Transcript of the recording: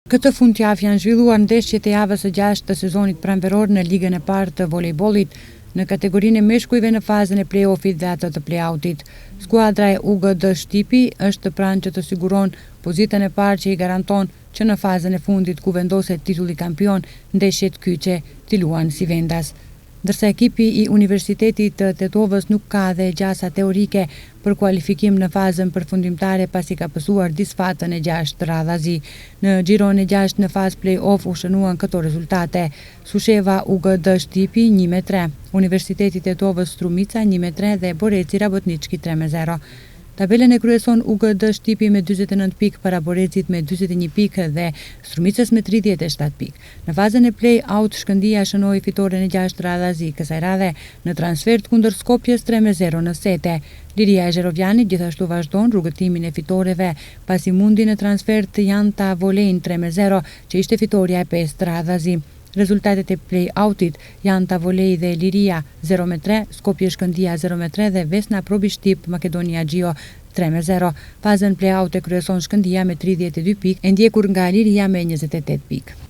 Këtë fundjavë janë zhvilluar ndeshjet e javës së 6 të sezonit pranveror në ligën e parë të volejbollit në kategorinë e meshkujve në fazën e play-offit dhe atë të play-outit. Skuadra e UGD Shtipi është pranë që të siguron pozitën e parë që i garanton që në fazën e fundit ku vendoset titulli kampion, ndeshjet kyçe t'i luan si vendas. Ndërsa ekipi i Universitetit të Tetovës nuk ka dhe gjasa teorike për kualifikim në fazën përfundimtare pasi ka pësuar disfatën e 6 radha zi. Në gjiron e 6 në fazë play-off u shënuan këto rezultate: Susheva UGD Shtipi 1-3, Universiteti Tetovës Strumica 1-3 dhe Boreci Rabotnički 3-0. Tabelën e kryeson UGD Shtipi me 49 pikë para Borecit me 41 pikë dhe Strumicës me 37 pikë. Në fazën e play-out Shkëndia shënoi fitoren e 6 radha zi, kësaj radhe në transfert kundër Skopjes 3-0 në sete. Liria e Zherovjanit gjithashtu vazhdon rrugëtimin e fitoreve pasi mundi në transfert Janta Volejn 3-0 që ishte fitoria e 5 radha zi. Rezultatet e play-outit janë Tavolej dhe Liria 0-3, Skopje Shkëndia 0-3 dhe Vesna Probi Shtip Makedonia Gjio 3-0. Fazën play-out e kryeson Shkëndia me 32 pikë, e ndjekur nga Liria me 28 pikë.